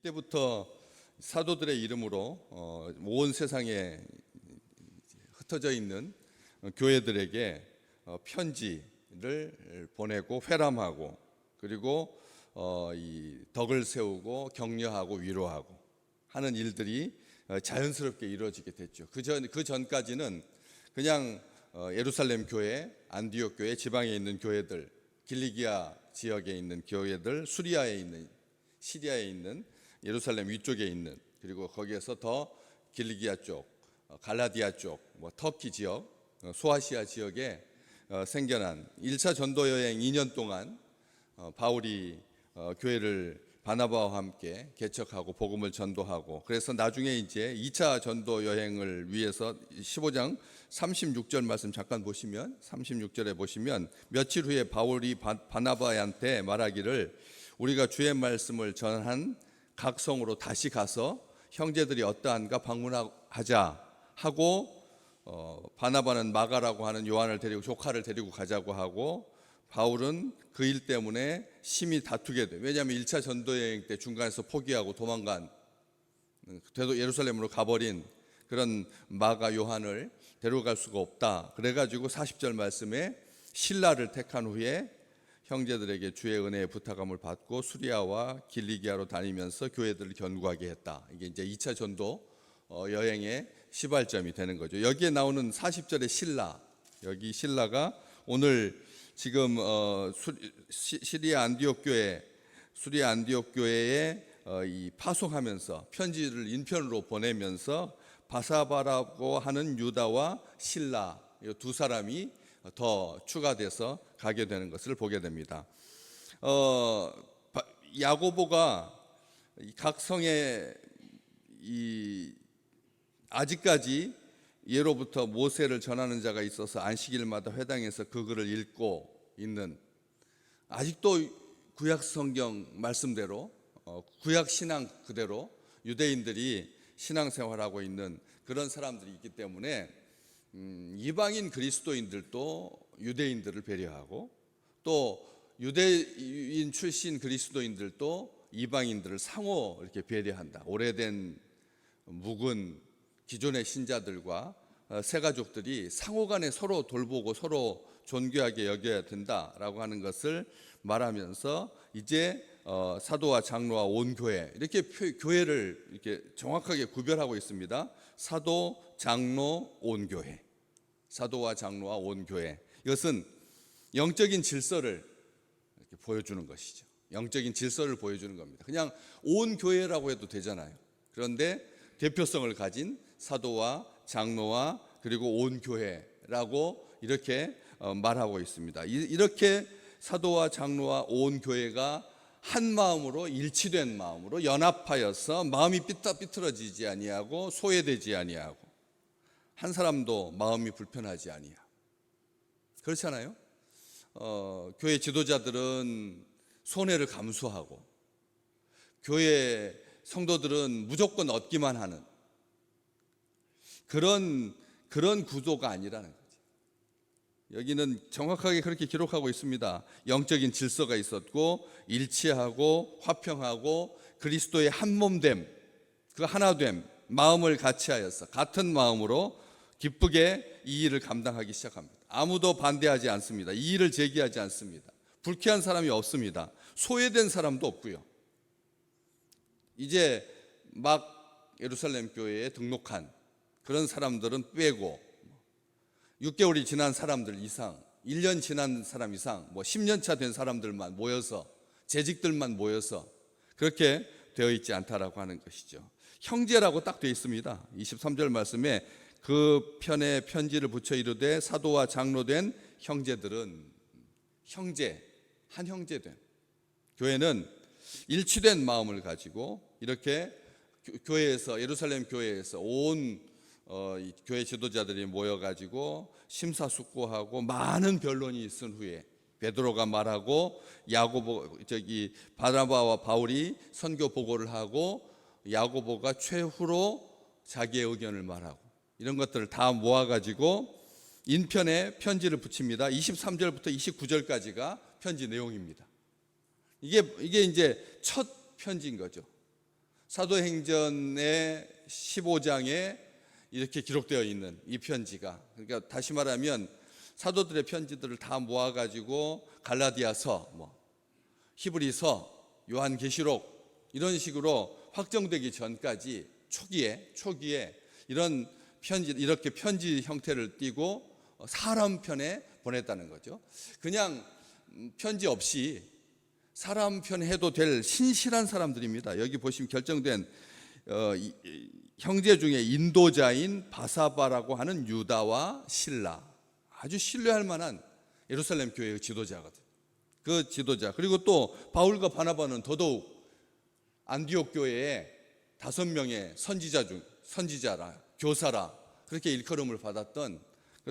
이때부터 사도들의 이름으로 온 세상에 흩어져 있는 교회들에게 편지를 보내고 회람하고 그리고 이 덕을 세우고 격려하고 위로하고 하는 일들이 자연스럽게 이루어지게 됐죠. 그 전까지는 그냥 예루살렘 교회, 안디옥 교회, 지방에 있는 교회들, 길리기아 지역에 있는 교회들, 수리아에 있는, 시리아에 있는, 예루살렘 위쪽에 있는, 그리고 거기에서 더 길리기아 쪽, 갈라디아 쪽, 터키 지역, 소아시아 지역에 생겨난 1차 전도 여행 2년 동안 바울이 교회를 바나바와 함께 개척하고 복음을 전도하고, 그래서 나중에 이제 2차 전도 여행을 위해서 15장 36절 말씀 잠깐 보시면, 36절에 보시면 며칠 후에 바울이 바나바한테 말하기를 우리가 주의 말씀을 전한 각 성으로 다시 가서 형제들이 어떠한가 방문하자 하고, 바나바는 마가라고 하는 요한을 데리고, 조카를 데리고 가자고 하고, 바울은 그 일 때문에 심히 다투게 돼. 왜냐하면 1차 전도여행 때 중간에서 포기하고 도망간, 예루살렘으로 가버린 그런 마가 요한을 데려갈 수가 없다. 그래가지고 40절 말씀에 실라를 택한 후에 형제들에게 주의 은혜의 부탁함을 받고 수리아와 길리기아로 다니면서 교회들을 견고하게 했다. 이게 이제 2차 전도 여행의 시발점이 되는 거죠. 여기에 나오는 40절의 실라, 여기 실라가 오늘 지금 시리아 안디옥 교회, 수리아 안디옥 교회에 이 파송하면서 편지를 인편으로 보내면서 바사바라고 하는 유다와 실라, 이 두 사람이 더 추가돼서 가게 되는 것을 보게 됩니다. 야고보가 각 성에 아직까지 예로부터 모세를 전하는 자가 있어서 안식일마다 회당에서 그 글을 읽고 있는, 아직도 구약 성경 말씀대로 구약 신앙 그대로 유대인들이 신앙생활하고 있는 그런 사람들이 있기 때문에 이방인 그리스도인들도 유대인들을 배려하고, 또 유대인 출신 그리스도인들도 이방인들을 상호 이렇게 배려한다. 오래된 묵은 기존의 신자들과 새 가족들이 상호간에 서로 돌보고 서로 존귀하게 여겨야 된다라고 하는 것을 말하면서 이제 사도와 장로와 온 교회, 이렇게 교회를 이렇게 정확하게 구별하고 있습니다. 사도, 장로, 온 교회. 사도와 장로와 온 교회. 이것은 영적인 질서를 이렇게 보여주는 것이죠. 영적인 질서를 보여주는 겁니다. 그냥 온 교회라고 해도 되잖아요. 그런데 대표성을 가진 사도와 장로와 그리고 온 교회라고 이렇게 말하고 있습니다. 이렇게 사도와 장로와 온 교회가 한 마음으로, 일치된 마음으로 연합하여서 마음이 삐뚤어지지 아니하고 소외되지 아니하고 한 사람도 마음이 불편하지 아니하고, 그렇잖아요. 교회 지도자들은 손해를 감수하고 교회 성도들은 무조건 얻기만 하는 그런 구도가 아니라는 거죠. 여기는 정확하게 그렇게 기록하고 있습니다. 영적인 질서가 있었고 일치하고 화평하고 그리스도의 한 몸됨, 그 하나됨, 마음을 같이하여서 같은 마음으로 기쁘게 이 일을 감당하기 시작합니다. 아무도 반대하지 않습니다. 이 일을 제기하지 않습니다. 불쾌한 사람이 없습니다. 소외된 사람도 없고요. 이제 막 예루살렘 교회에 등록한 그런 사람들은 빼고 6개월이 지난 사람들 이상, 1년 지난 사람 이상, 10년 차 된 사람들만 모여서, 재직들만 모여서 그렇게 되어 있지 않다라고 하는 것이죠. 형제라고 딱 되어 있습니다. 23절 말씀에 그 편에 편지를 붙여 이르되 사도와 장로된 형제들은, 형제, 한 형제된 교회는 일치된 마음을 가지고 이렇게 교회에서, 예루살렘 교회에서 온 교회 지도자들이 모여가지고 심사숙고하고 많은 변론이 있은 후에 베드로가 말하고 바나바와 바울이 선교 보고를 하고 야고보가 최후로 자기의 의견을 말하고, 이런 것들을 다 모아가지고 인편에 편지를 붙입니다. 23절부터 29절까지가 편지 내용입니다. 이게 이제 첫 편지인 거죠. 사도행전의 15장에 이렇게 기록되어 있는 이 편지가, 그러니까 다시 말하면 사도들의 편지들을 다 모아가지고 갈라디아서, 히브리서, 요한계시록 이런 식으로 확정되기 전까지 초기에 이런 편지, 이렇게 편지 형태를 띠고 사람 편에 보냈다는 거죠. 그냥 편지 없이 사람 편에 해도 될 신실한 사람들입니다. 여기 보시면 결정된 형제 중에 인도자인 바사바라고 하는 유다와 실라, 아주 신뢰할 만한 예루살렘 교회의 지도자거든. 그 지도자, 그리고 또 바울과 바나바는 더더욱 안디옥 교회에 5명의 선지자라, 교사라, 그렇게 일컬음을 받았던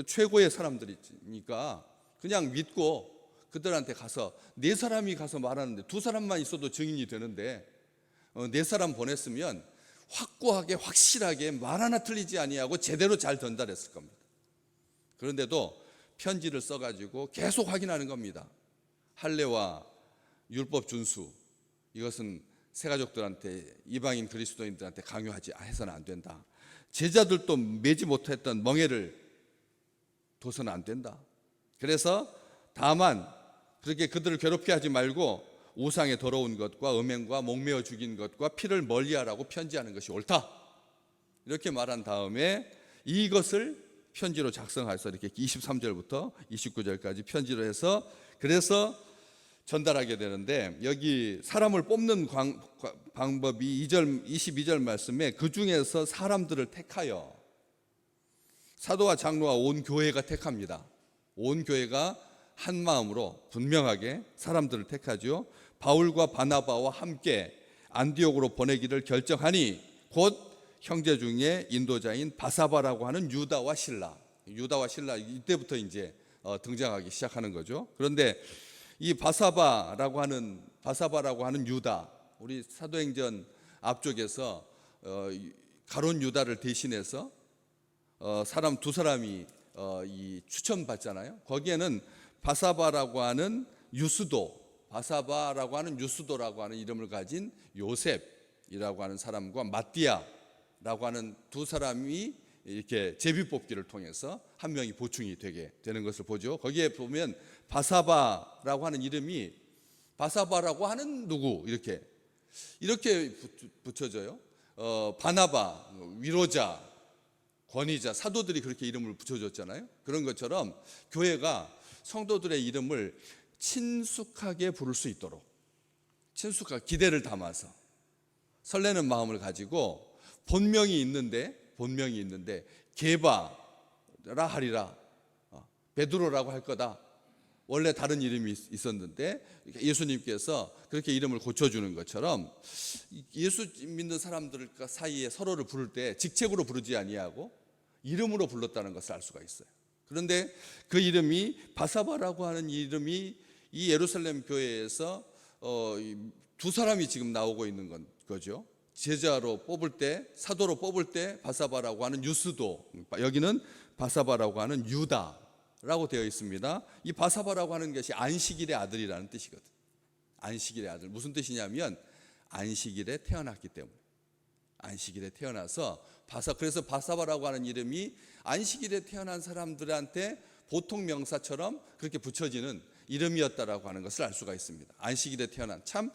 최고의 사람들이니까 그냥 믿고 그들한테 가서, 4사람이 가서 말하는데 2사람만 있어도 증인이 되는데 4사람 보냈으면 확고하게 확실하게 말 하나 틀리지 아니하고 제대로 잘 전달했을 겁니다. 그런데도 편지를 써가지고 계속 확인하는 겁니다. 할례와 율법 준수, 이것은 새가족들한테, 이방인 그리스도인들한테 강요하지 해서는 안 된다. 제자들도 매지 못했던 멍에를 둬서는 안 된다. 그래서 다만 그렇게 그들을 괴롭게 하지 말고 우상의 더러운 것과 음행과 목매어 죽인 것과 피를 멀리하라고 편지하는 것이 옳다, 이렇게 말한 다음에 이것을 편지로 작성해서 이렇게 23절부터 29절까지 편지로 해서 그래서 전달하게 되는데, 여기 사람을 뽑는 방법이 22절 말씀에 그 중에서 사람들을 택하여, 사도와 장로와 온 교회가 택합니다. 온 교회가 한 마음으로 분명하게 사람들을 택하죠. 바울과 바나바와 함께 안디옥으로 보내기를 결정하니 곧 형제 중에 인도자인 바사바라고 하는 유다와 실라, 이때부터 이제 등장하기 시작하는 거죠. 그런데 이 바사바라고 하는 유다, 우리 사도행전 앞쪽에서 가룟 유다를 대신해서 사람 2사람이 추천받잖아요. 거기에는 바사바라고 하는 바사바라고 하는 유스도라고 하는 이름을 가진 요셉이라고 하는 사람과 마띠아라고 하는 2사람이 이렇게 제비뽑기를 통해서 한 명이 보충이 되게 되는 것을 보죠. 거기에 보면 바사바라고 하는 이름이 바사바라고 하는 누구 이렇게 붙여져요. 바나바, 위로자, 권위자, 사도들이 그렇게 이름을 붙여줬잖아요. 그런 것처럼 교회가 성도들의 이름을 친숙하게 부를 수 있도록, 친숙하게 기대를 담아서 설레는 마음을 가지고 본명이 있는데 게바라 하리라, 베드로라고 할 거다. 원래 다른 이름이 있었는데 예수님께서 그렇게 이름을 고쳐주는 것처럼 예수 믿는 사람들 사이에 서로를 부를 때 직책으로 부르지 아니하고 이름으로 불렀다는 것을 알 수가 있어요. 그런데 그 이름이 바사바라고 하는 이름이 이 예루살렘 교회에서 2사람이 지금 나오고 있는 거죠. 제자로 뽑을 때, 사도로 뽑을 때 바사바라고 하는 유스도, 여기는 바사바라고 하는 유다라고 되어 있습니다. 이 바사바라고 하는 것이 안식일의 아들이라는 뜻이거든. 안식일의 아들, 무슨 뜻이냐면 안식일에 태어났기 때문에, 안식일에 태어나서 그래서 바사바라고 하는 이름이 안식일에 태어난 사람들한테 보통 명사처럼 그렇게 붙여지는 이름이었다라고 하는 것을 알 수가 있습니다. 안식일에 태어난, 참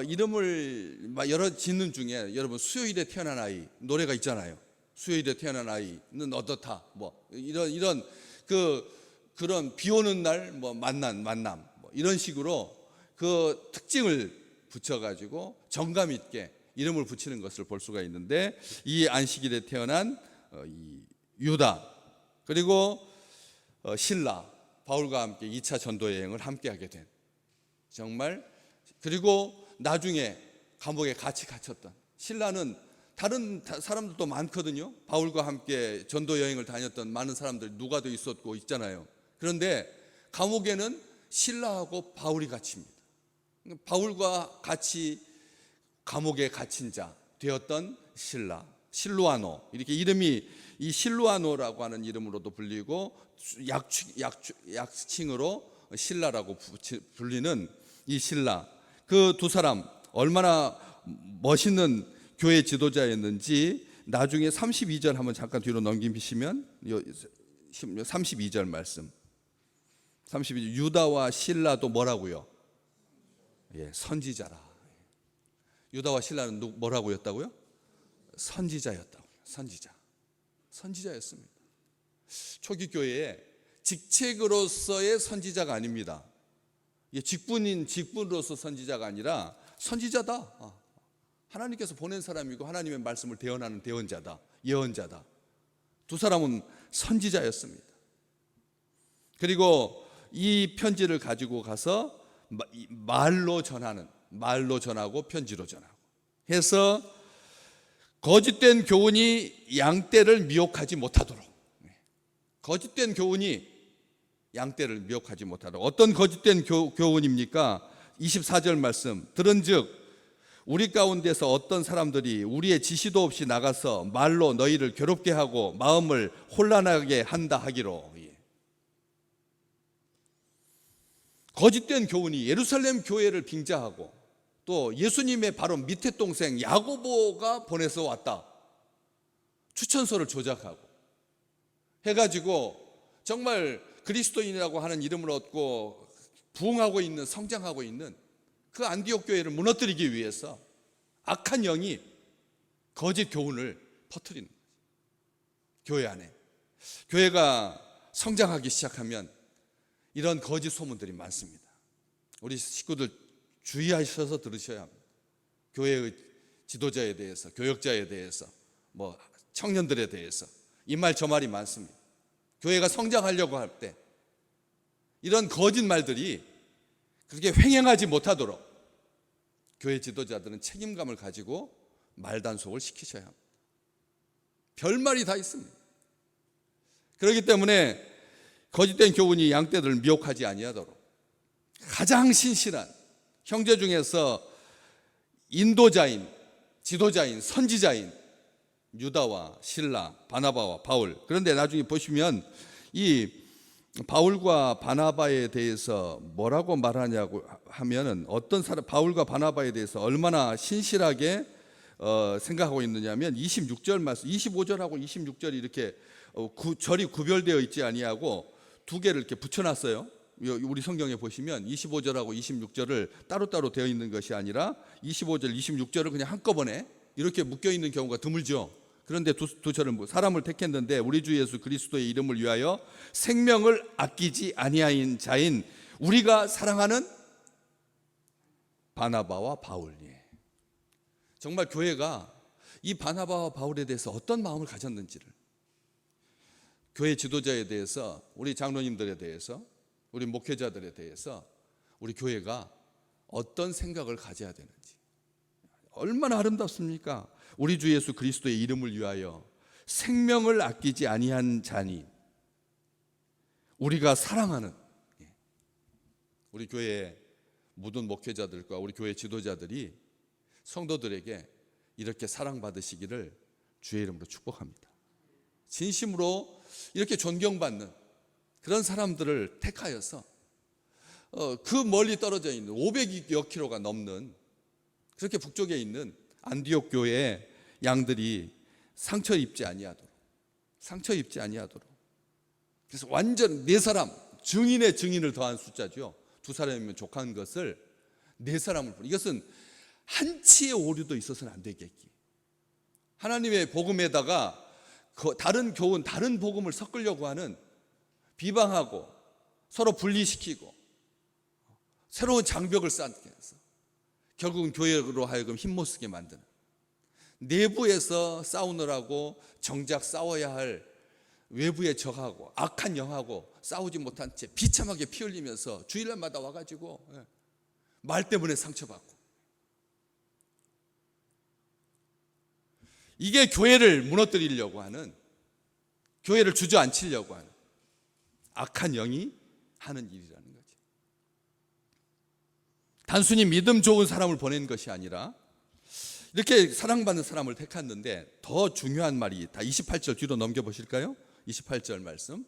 이름을 여러 짓는 중에 여러분 수요일에 태어난 아이 노래가 있잖아요. 수요일에 태어난 아이는 어떻다, 이런 그런 비 오는 날 만남 이런 식으로 그 특징을 붙여가지고 정감 있게 이름을 붙이는 것을 볼 수가 있는데, 이 안식일에 태어난 이 유다, 그리고 실라, 바울과 함께 2차 전도 여행을 함께 하게 된, 정말, 그리고 나중에 감옥에 같이 갇혔던 실라는 다른 사람들도 많거든요. 바울과 함께 전도 여행을 다녔던 많은 사람들 누가도 있었고 있잖아요. 그런데 감옥에는 실라하고 바울이 갇힙니다. 바울과 같이 감옥에 갇힌 자 되었던 실루아노, 이렇게 이름이 이 실루아노라고 하는 이름으로도 불리고 약칭으로 신라라고 불리는 이 신라, 그 2사람 얼마나 멋있는 교회 지도자였는지 나중에 32절 한번 잠깐 뒤로 넘기시면 32절 말씀. 32절 유다와 실라도 뭐라고요? 예, 선지자라. 유다와 신라는 뭐라고 였다고요? 선지자였다고요. 선지자였습니다. 초기 교회에 직책으로서의 선지자가 아닙니다. 직분으로서 선지자가 아니라 선지자다. 하나님께서 보낸 사람이고 하나님의 말씀을 대언하는 대언자다. 예언자다. 두 사람은 선지자였습니다. 그리고 이 편지를 가지고 가서 말로 전하고 편지로 전하고 해서 거짓된 교훈이 양떼를 미혹하지 못하도록, 거짓된 교훈이 양떼를 미혹하지 못하도록. 어떤 거짓된 교훈입니까? 24절 말씀. 들은즉 우리 가운데서 어떤 사람들이 우리의 지시도 없이 나가서 말로 너희를 괴롭게 하고 마음을 혼란하게 한다 하기로. 거짓된 교훈이 예루살렘 교회를 빙자하고 또 예수님의 바로 밑에 동생 야고보가 보내서 왔다. 추천서를 조작하고 해가지고 정말 그리스도인이라고 하는 이름을 얻고 부흥하고 있는, 성장하고 있는 그 안디옥 교회를 무너뜨리기 위해서 악한 영이 거짓 교훈을 퍼뜨리는 거죠. 교회 안에. 교회가 성장하기 시작하면 이런 거짓 소문들이 많습니다. 우리 식구들 주의하셔서 들으셔야 합니다. 교회의 지도자에 대해서, 교역자에 대해서, 청년들에 대해서 이 말 저 말이 많습니다. 교회가 성장하려고 할 때 이런 거짓말들이 그렇게 횡행하지 못하도록 교회 지도자들은 책임감을 가지고 말단속을 시키셔야 합니다. 별말이 다 있습니다. 그렇기 때문에 거짓된 교훈이 양떼들을 미혹하지 아니하도록 가장 신실한 형제 중에서 인도자인, 지도자인, 선지자인 유다와 실라, 바나바와 바울. 그런데 나중에 보시면 이 바울과 바나바에 대해서 뭐라고 말하냐고 하면은 어떤 사람, 바울과 바나바에 대해서 얼마나 신실하게 생각하고 있느냐면 26절 말씀, 25절하고 26절이 이렇게 절이 구별되어 있지 아니하고 두 개를 이렇게 붙여놨어요. 우리 성경에 보시면 25절하고 26절을 따로따로 되어 있는 것이 아니라 25절, 26절을 그냥 한꺼번에 이렇게 묶여 있는 경우가 드물죠. 그런데 두 절은 사람을 택했는데 우리 주 예수 그리스도의 이름을 위하여 생명을 아끼지 아니하인 자인 우리가 사랑하는 바나바와 바울. 정말 교회가 이 바나바와 바울에 대해서 어떤 마음을 가졌는지를, 교회 지도자에 대해서, 우리 장로님들에 대해서, 우리 목회자들에 대해서 우리 교회가 어떤 생각을 가져야 되는지. 얼마나 아름답습니까? 우리 주 예수 그리스도의 이름을 위하여 생명을 아끼지 아니한 자니 우리가 사랑하는, 우리 교회의 모든 목회자들과 우리 교회 지도자들이 성도들에게 이렇게 사랑받으시기를 주의 이름으로 축복합니다. 진심으로 이렇게 존경받는 그런 사람들을 택하여서 그 멀리 떨어져 있는 500여 킬로가 넘는 그렇게 북쪽에 있는 안디옥 교회의 양들이 상처 입지 아니하도록, 그래서 완전 네 사람, 증인의 증인을 더한 숫자죠. 두 사람이면 족한 것을 네 사람을, 이것은 한치의 오류도 있어서는 안 되겠기. 하나님의 복음에다가 다른 교훈, 다른 복음을 섞으려고 하는, 비방하고 서로 분리시키고 새로운 장벽을 쌓게 해서 결국은 교회로 하여금 힘못 쓰게 만드는, 내부에서 싸우느라고 정작 싸워야 할 외부의 적하고 악한 영하고 싸우지 못한 채 비참하게 피 흘리면서 주일날마다 와가지고 말 때문에 상처받고, 이게 교회를 무너뜨리려고 하는, 교회를 주저앉히려고 하는 악한 영이 하는 일이라는 거지. 단순히 믿음 좋은 사람을 보낸 것이 아니라 이렇게 사랑받는 사람을 택했는데 더 중요한 말이, 다 28절 뒤로 넘겨보실까요? 28절 말씀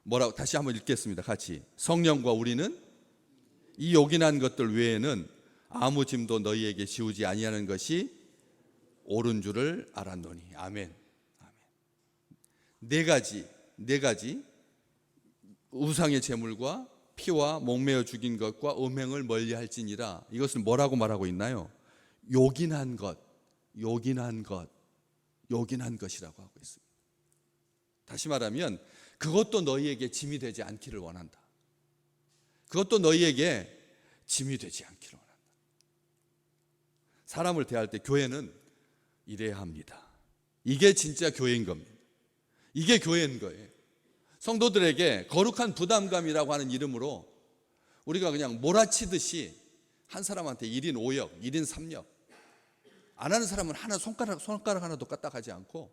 뭐라고, 다시 한번 읽겠습니다. 같이. 성령과 우리는 이 요긴한 것들 외에는 아무 짐도 너희에게 지우지 아니하는 것이 옳은 줄을 알았노니. 아멘. 아멘. 네 가지 우상의 제물과 피와 목매어 죽인 것과 음행을 멀리할지니라. 이것은 뭐라고 말하고 있나요? 요긴한 것, 요긴한 것, 요긴한 것이라고 하고 있습니다. 다시 말하면 그것도 너희에게 짐이 되지 않기를 원한다. 그것도 너희에게 짐이 되지 않기를 원한다. 사람을 대할 때 교회는 이래야 합니다. 이게 진짜 교회인 겁니다. 이게 교회인 거예요. 성도들에게 거룩한 부담감이라고 하는 이름으로 우리가 그냥 몰아치듯이 한 사람한테 1인 5역, 1인 3역, 안 하는 사람은 하나 손가락 하나도 까딱하지 않고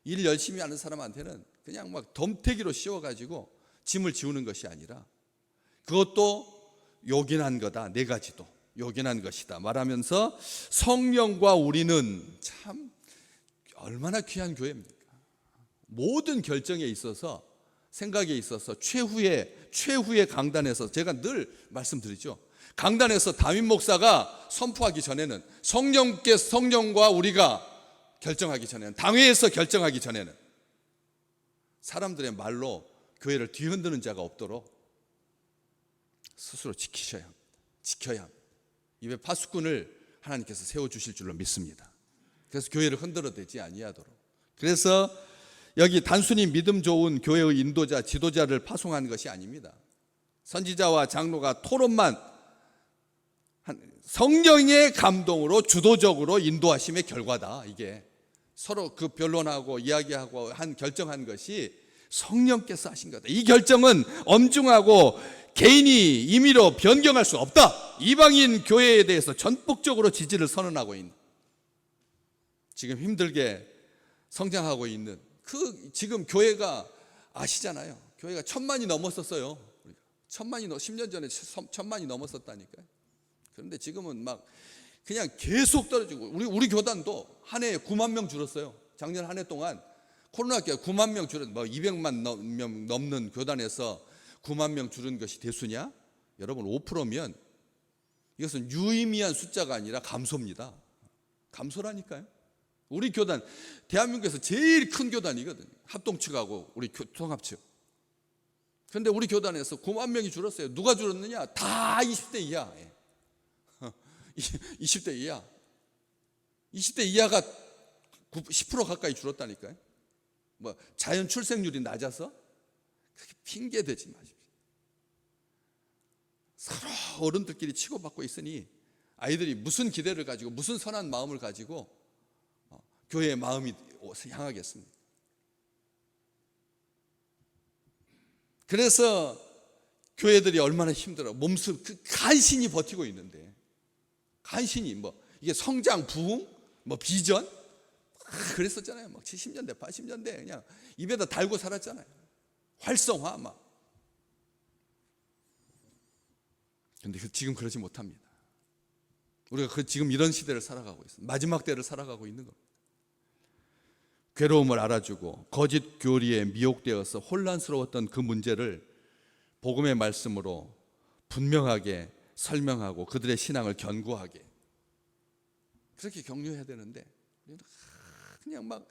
일 열심히 하는 사람한테는 그냥 막 덤태기로 씌워가지고 짐을 지우는 것이 아니라 그것도 요긴한 거다. 네 가지도 요긴한 것이다 말하면서 성령과 우리는 참 얼마나 귀한 교회입니까? 모든 결정에 있어서 생각에 있어서 최후의 강단에서 제가 늘 말씀드리죠. 강단에서 담임 목사가 선포하기 전에는 성령과 우리가 결정하기 전에는 당회에서 결정하기 전에는 사람들의 말로 교회를 뒤흔드는 자가 없도록 스스로 지켜야 합니다. 입에 파수꾼을 하나님께서 세워주실 줄로 믿습니다. 그래서 교회를 흔들어대지 아니하도록. 그래서 여기 단순히 믿음 좋은 교회의 인도자, 지도자를 파송한 것이 아닙니다. 선지자와 장로가 토론만 성령의 감동으로 주도적으로 인도하심의 결과다. 이게 서로 그 변론하고 이야기하고 결정한 것이 성령께서 하신 거다. 이 결정은 엄중하고 개인이 임의로 변경할 수 없다. 이방인 교회에 대해서 전폭적으로 지지를 선언하고 있는, 지금 힘들게 성장하고 있는 지금 교회가 아시잖아요. 교회가 1000만이 넘었었어요. 10년 전에 1000만이 넘었었다니까요. 그런데 지금은 막 그냥 계속 떨어지고, 우리 교단도 한 해에 9만 명 줄었어요. 작년 한 해 동안 코로나 때 9만 명 줄은 200만 명 넘는 교단에서 9만 명 줄은 것이 대수냐? 여러분 5%면 이것은 유의미한 숫자가 아니라 감소입니다. 감소라니까요. 우리 교단 대한민국에서 제일 큰 교단이거든요. 합동측하고 우리 통합측. 그런데 우리 교단에서 9만 명이 줄었어요. 누가 줄었느냐? 다 20대 이하. 20대 이하. 20대 이하가 10% 가까이 줄었다니까요. 자연 출생률이 낮아서? 그렇게 핑계 대지 마십시오. 서로 어른들끼리 치고받고 있으니 아이들이 무슨 기대를 가지고 무슨 선한 마음을 가지고 교회의 마음이 향하겠습니다. 그래서 교회들이 얼마나 힘들어 몸소 간신히 버티고 있는데, 간신히 이게 성장, 부흥, 비전 그랬었잖아요. 70년대, 80년대 그냥 입에다 달고 살았잖아요. 활성화 막. 근데 지금 그러지 못합니다. 우리가 지금 이런 시대를 살아가고 있습니다. 마지막 때를 살아가고 있는 겁니다. 괴로움을 알아주고 거짓 교리에 미혹되어서 혼란스러웠던 그 문제를 복음의 말씀으로 분명하게 설명하고 그들의 신앙을 견고하게, 그렇게 격려해야 되는데 그냥 막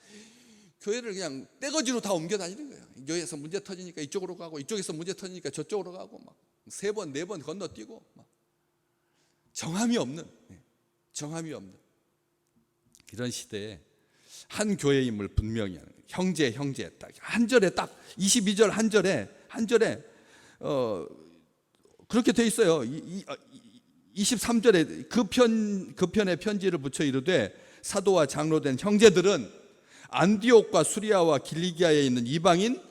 교회를 그냥 떼거지로 다 옮겨 다니는 거예요. 교회에서 문제 터지니까 이쪽으로 가고 이쪽에서 문제 터지니까 저쪽으로 가고 막 3번 4번 건너뛰고 막 정함이 없는 이런 시대에 한 교회임을 분명히 하는 거예요. 형제 딱 한 절에 딱 22절 한 절에 그렇게 돼 있어요. 23절에 그 편에 편지를 붙여 이르되 사도와 장로된 형제들은 안디옥과 수리아와 길리기아에 있는 이방인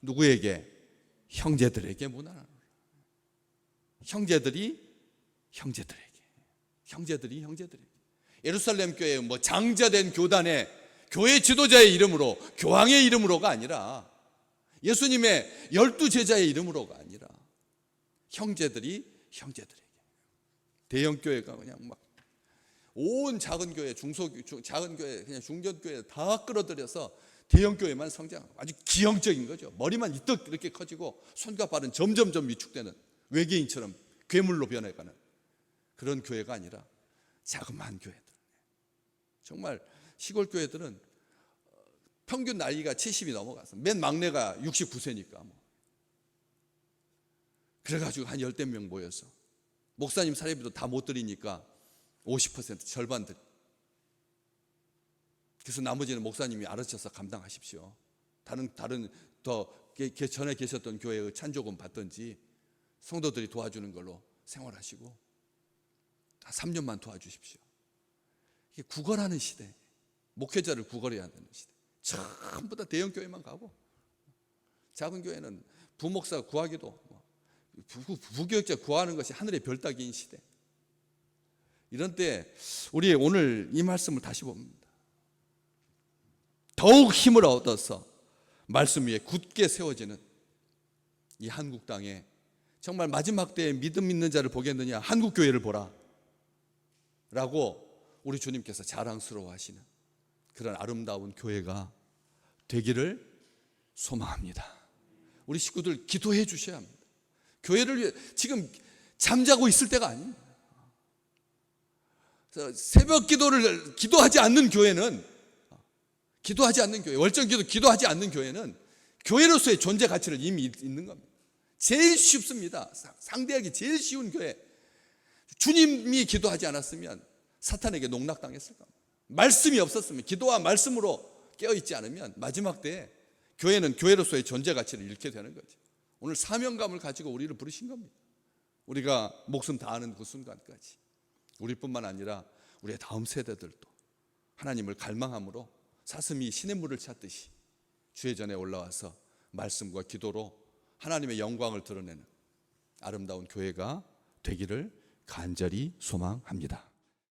누구에게? 형제들에게 문안하노라. 형제들이 형제들에게 예루살렘 교회 장자된 교단의 교회 지도자의 이름으로, 교황의 이름으로가 아니라 예수님의 12제자의 이름으로가 아니라 형제들에게. 대형 교회가 그냥 막 온 작은 교회, 작은 교회, 그냥 중견 교회 다 끌어들여서 대형 교회만 성장하고 아주 기형적인 거죠. 머리만 이렇게 커지고 손과 발은 점점 위축되는 외계인처럼 괴물로 변해가는 그런 교회가 아니라 자그마한 교회들. 정말 시골 교회들은 평균 나이가 70이 넘어가서 맨 막내가 69세니까 그래가지고 한 10명 모여서 목사님 사례비도 다 못 드리니까 50% 절반 드리. 그래서 나머지는 목사님이 알아쳐서 감당하십시오. 다른 더 전에 계셨던 교회의 찬조금 받든지 성도들이 도와주는 걸로 생활하시고 다 3년만 도와주십시오. 이게 구걸하는 시대, 목회자를 구걸해야 되는 시대. 전부 다 대형 교회만 가고 작은 교회는 부목사 구하기도 부교육자 구하는 것이 하늘의 별 따기인 시대. 이런 때 우리 오늘 이 말씀을 다시 봅니다. 더욱 힘을 얻어서 말씀 위에 굳게 세워지는 이 한국 땅에 정말 마지막 때에 믿음 있는 자를 보겠느냐, 한국 교회를 보라 라고 우리 주님께서 자랑스러워하시는 그런 아름다운 교회가 되기를 소망합니다. 우리 식구들 기도해 주셔야 합니다. 교회를 위해 지금 잠자고 있을 때가 아닙니다. 새벽 기도를 기도하지 않는 교회는, 월정 기도 기도하지 않는 교회는 교회로서의 존재 가치를 이미 있는 겁니다. 제일 쉽습니다. 상대하기 제일 쉬운 교회. 주님이 기도하지 않았으면 사탄에게 농락당했을 겁니다. 말씀이 없었으면, 기도와 말씀으로 깨어있지 않으면 마지막 때에 교회는 교회로서의 존재 가치를 잃게 되는 거죠. 오늘 사명감을 가지고 우리를 부르신 겁니다. 우리가 목숨 다하는 그 순간까지 우리뿐만 아니라 우리의 다음 세대들도 하나님을 갈망함으로 사슴이 시냇물을 찾듯이 주의 전에 올라와서 말씀과 기도로 하나님의 영광을 드러내는 아름다운 교회가 되기를 간절히 소망합니다.